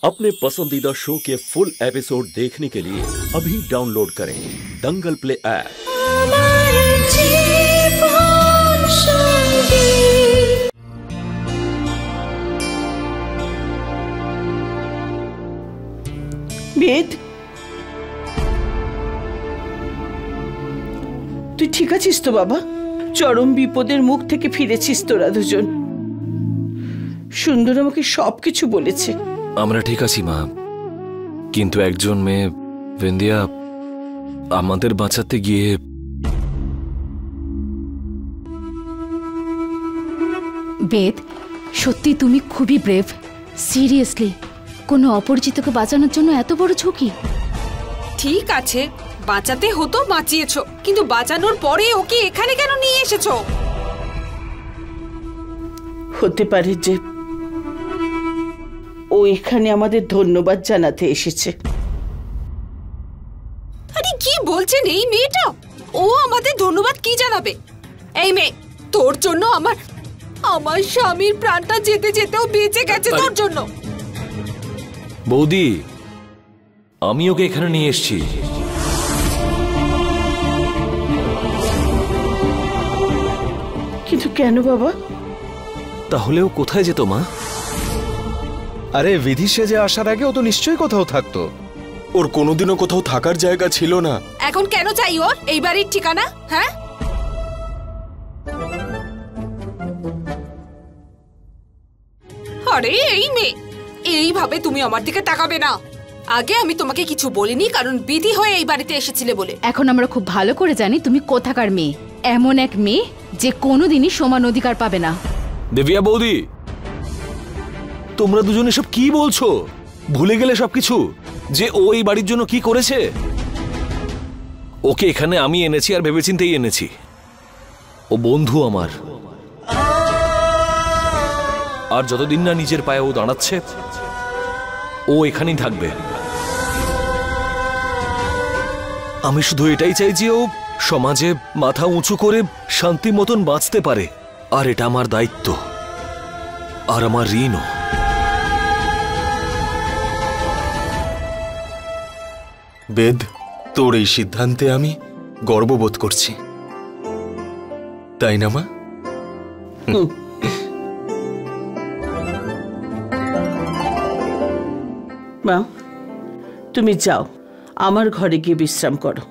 अपने पसंदीदा शो के फुल एपिसोड देखने के लिए अभी डाउनलोड करें दंगल प्ले ऐप। বেদ, তুই ঠিক আছিস তো বাবা? চরম বিপদের মুখ থেকে ফিরেছিস তোরা দুজন। সুন্দর আমাকে সবকিছু বলেছে। আমরা ঠিক আছি মা, কিন্তু একজন মেয়ে বিন্দিয়া আমাদের বাঁচাতে গিয়ে বেদ, সত্যি তুমি খুবই ব্রেভ। সিরিয়াসলি, কোনো অপরিচিতকে বাঁচানোর জন্য এত বড় ঝুঁকি? ঠিক আছে, বাঁচাতে হতো বাঁচিয়েছো, কিন্তু বাঁচানোর পরে ওকে এখানে কেন নিয়ে এসেছো? হতে পারে যে ও এখানে আমাদের ধন্যবাদ জানাতে এসেছে। আরে কি বলছেন এই মেয়েটা? ও আমাদের ধন্যবাদ কি জানাবে? এই মেয়ে, তোর জন্য আমার স্বামীর প্রাণটা যেতে যেতেও বেঁচে গেছে তোর জন্য। বৌদি, আমি ওকে এখানে নিয়ে এসেছি। কিন্তু কেন বাবা? তাহলে ও কোথায় যেত মা? আরে বিধি সেজে আসার আগে ও তো নিশ্চয়ই কোথাও থাকতো। ওর কোনোদিনও কোথাও থাকার জায়গা ছিল না। এখন কেন চাই ওর এই বাড়ির ঠিকানা? হ্যাঁ, আরে এই মেয়ে, এইভাবে তুমি আমার দিকে তাকাবে না। আগে আমি তোমাকে কিছু বলিনি, কারণ বিধি হয়ে এই বাড়িতে এসেছিলে বলে। এখন আমরা খুব ভালো করে জানি তুমি কোথাকার মেয়ে। এমন এক মেয়ে যে কোনোদিনই সমান অধিকার পাবে না। দেবিয়া বৌদি, তোমরা দুজনে সব কি বলছো? ভুলে গেলে সবকিছু, যে ও এই বাড়ির জন্য কি করেছে? ওকে এখানে আমি এনেছি আর ভেবেচিন্তেই এনেছি। ও বন্ধু আমার, আর যতদিন না নিজের পায়ে ও দাঁড়াচ্ছে ও এখানেই থাকবে। আমি শুধু এটাই চাই যে ও সমাজে মাথা উঁচু করে শান্তি মতন বাঁচতে পারে, আর এটা আমার দায়িত্ব আর আমার ঋণও। বেদ, তোর এই সিদ্ধান্তে আমি গর্ববোধ করছি, তাই না মা? মা, তুমি যাও, আমার ঘরে গিয়ে বিশ্রাম করো।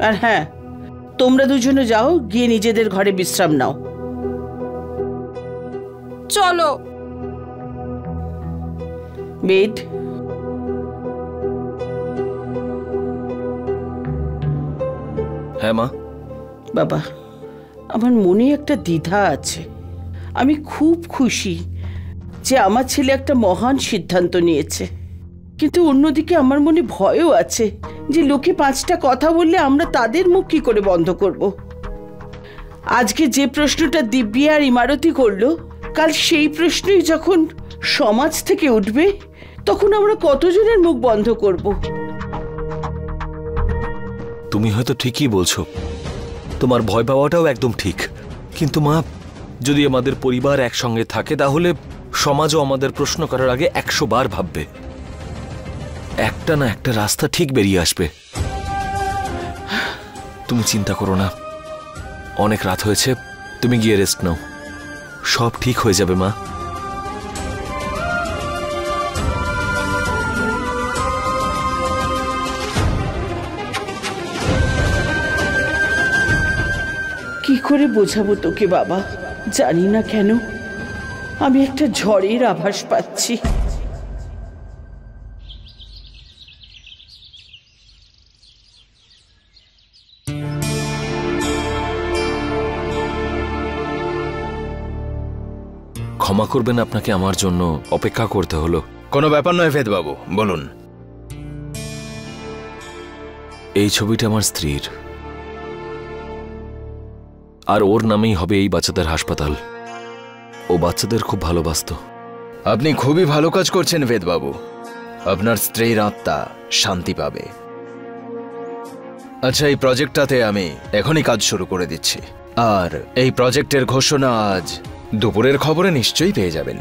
আর হ্যাঁ, তোমরা দুজনে যাও, গিয়ে নিজেদের ঘরে বিশ্রাম নাও। চলো। বেদ, হ্যাঁ মা। বাবা, আমার মনে একটা দ্বিধা আছে। আমি খুব খুশি যে আমার ছেলে একটা মহান সিদ্ধান্ত নিয়েছে, কিন্তু অন্যদিকে আমার মনে ভয়ও আছে যে লোকে পাঁচটা কথা বললে আমরা তাদের মুখ কি করে বন্ধ করব। আজকে যে প্রশ্নটা দিব্যা আর ইমারতি করলো, কাল সেই প্রশ্নই যখন সমাজ থেকে উঠবে, তখন আমরা কতজনের মুখ বন্ধ করব। তুমি হয়তো ঠিকই বলছো, তোমার ভয় পাওয়াটাও একদম ঠিক, কিন্তু মা, যদি আমাদের পরিবার একসঙ্গে থাকে তাহলে সমাজও আমাদের প্রশ্ন করার আগে 100 বার ভাববে। একটা না একটা রাস্তা ঠিক বেরিয়ে আসবে। তুমি চিন্তা করো না, অনেক রাত হয়েছে, তুমি গিয়ে রেস্ট নাও, সব ঠিক হয়ে যাবে মা। কি করে বোঝাবো তোকে বাবা, জানি না কেন আমি একটা ঝড়ের আভাস পাচ্ছি। ক্ষমা করবেন, আপনাকে আমার জন্য অপেক্ষা করতে হলো। কোনো ব্যাপার নয় ভেদ বাবু, বলুন। এই ছবিটা আমার স্ত্রীর, আর ওর নামেই হবে এই বাচ্চাদের হাসপাতাল। ও বাচ্চাদের খুব ভালোবাসতো। আপনি খুবই ভালো কাজ করছেন ভেদ বাবু, আপনার স্ত্রীর আত্মা শান্তি পাবে। আচ্ছা, এই প্রজেক্টটাতে আমি এখনই কাজ শুরু করে দিচ্ছি। আর এই প্রজেক্টের ঘোষণা আজ দুপুরের খবরে নিশ্চয়ই পেয়ে যাবেন।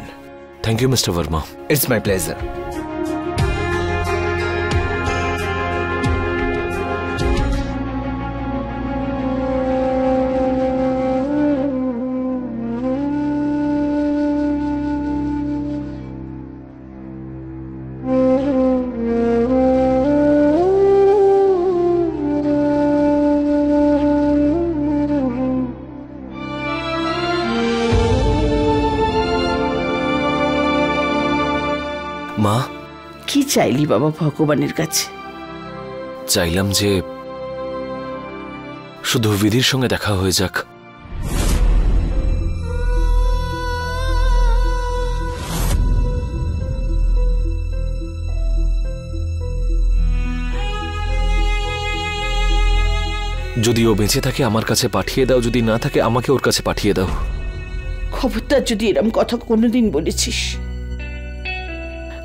Thank you mister Verma. It's my pleasure. মা, কি চাইলি বাবা ভগবানের কাছে? চাইলাম যে শুধু বিধির সঙ্গে দেখা হয়ে যাক। যদি ও বেঁচে থাকে আমার কাছে পাঠিয়ে দাও, যদি না থাকে আমাকে ওর কাছে পাঠিয়ে দাও। খবরদার যদি এরম কথা কোনোদিন বলেছিস,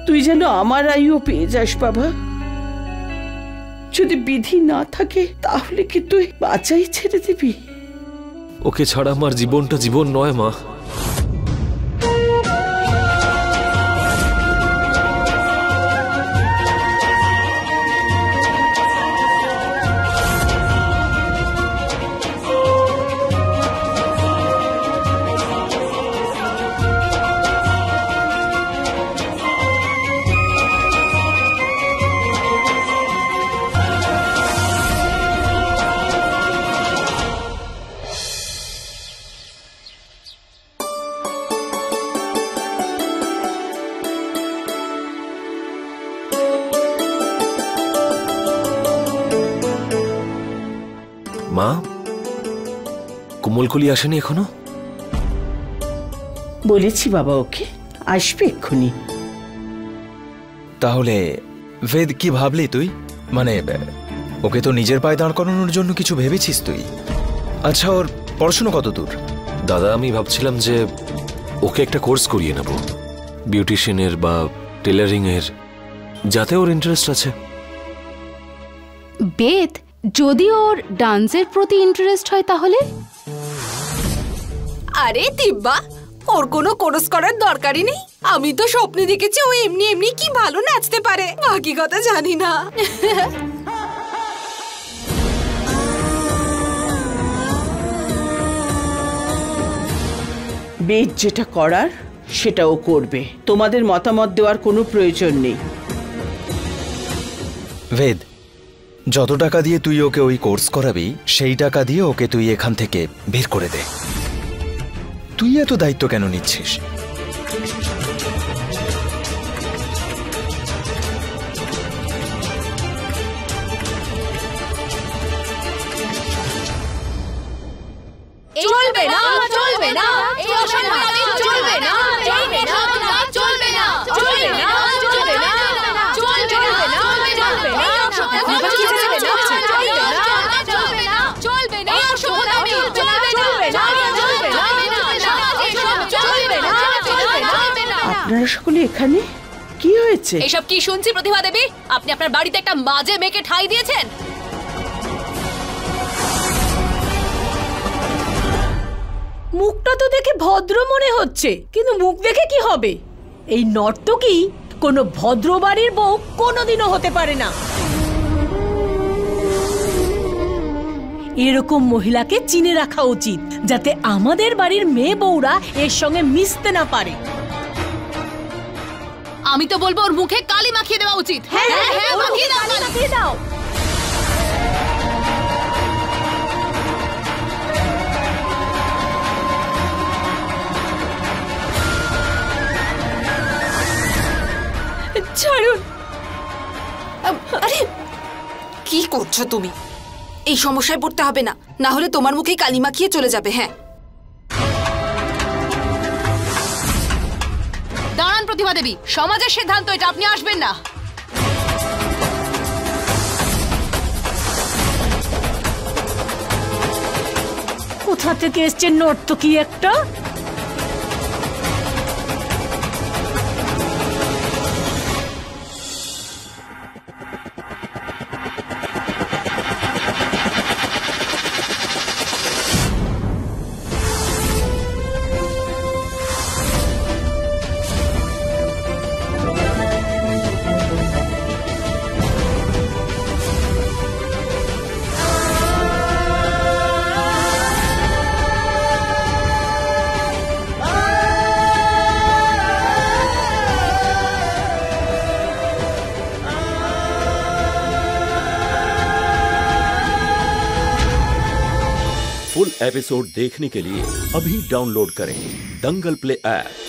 তুই যেন আমার আয়ু পেয়ে যাস বাবা। যদি বিধি না থাকে তাহলে কি তুই বাঁচাই ছেড়ে দিবি? ওকে ছাড়া আমার জীবনটা জীবন নয় মা। মা, কোমলকলি আসেনি এখনো? বলেছি বাবা ওকে আসবে এক্ষুনি। তাহলে বেদ, কি ভাবলি তুই? মানে ওকে তো নিজের পায়ে দাঁড় করানোর জন্য কিছু ভেবেছিস তুই? আচ্ছা, ওর পড়াশোনা কত দূর? দাদা, আমি ভাবছিলাম যে ওকে একটা কোর্স করিয়ে নেব, বিউটিশিয়ানের বা টেলারিং এর, যাতে ওর ইন্টারেস্ট আছে। বেদ, যদি ওর ডান্সের প্রতি ইন্টারেস্ট হয় তাহলে? আরে দিব্যা, ওর কোনো কোর্স করার দরকারই নেই। আমি তো স্বপ্নে দেখেছি ও এমনি এমনি কি ভালো নাচতে পারে, বাকি কথা জানি না। বেদ যেটা করার সেটা ও করবে, তোমাদের মতামত দেওয়ার কোনো প্রয়োজন নেই। বেদ, যত টাকা দিয়ে তুই ওকে ওই কোর্স করাবি সেই টাকা দিয়ে ওকে তুই এখান থেকে বের করে দে। তুই এত দায়িত্ব কেন নিচ্ছিস? চলবে না, চলবে না, এই অসম্মান চলবে না, চলবে না, চলবে না, চলবে না, চলবে না, চলবে না, চলবে না, এই অসম্মান চলবে না, চলবে না, চলবে না, এই অসম্মান চলবে না, চলবে না, চলবে না, চলবে না। আপনারা সকলে এখানে? কি হয়েছে? এসব কি শুনছি প্রতিভা দেবী? আপনি আপনার বাড়িতে একটা মাঝে মেয়েকে ঠাঁই দিয়েছেন? মুখটা তো দেখে ভদ্র মনে হচ্ছে, কিন্তু মুখ দেখে কি হবে? এই নর্তকী কোনো ভদ্র বাড়ির বউ কোনোদিনও হতে পারে না। এরকম মহিলাকে চিনে রাখা উচিত, যাতে আমাদের বাড়ির মেয়ে বউরা এর সঙ্গে মিশতে না পারে। আমি তো বলবো ওর মুখে কালি মাখিয়ে দেওয়া উচিত। হ্যাঁ, মাখিয়ে দাও। ছাড়ুন। আরে কি করছো তুমি? এই সমস্যায় পড়তে হবে না, না হলে তোমার মুখে কালি মাখিয়ে চলে যাবে। হ্যাঁ, দাঁড়ান প্রতিভা দেবী, সমাজের সিদ্ধান্ত এটা, আপনি আসবেন না। কোথা থেকে এসছে নর্তকী একটা? फुल एपिसोड देखने के लिए अभी डाउनलोड करें दंगल प्ले ऐप।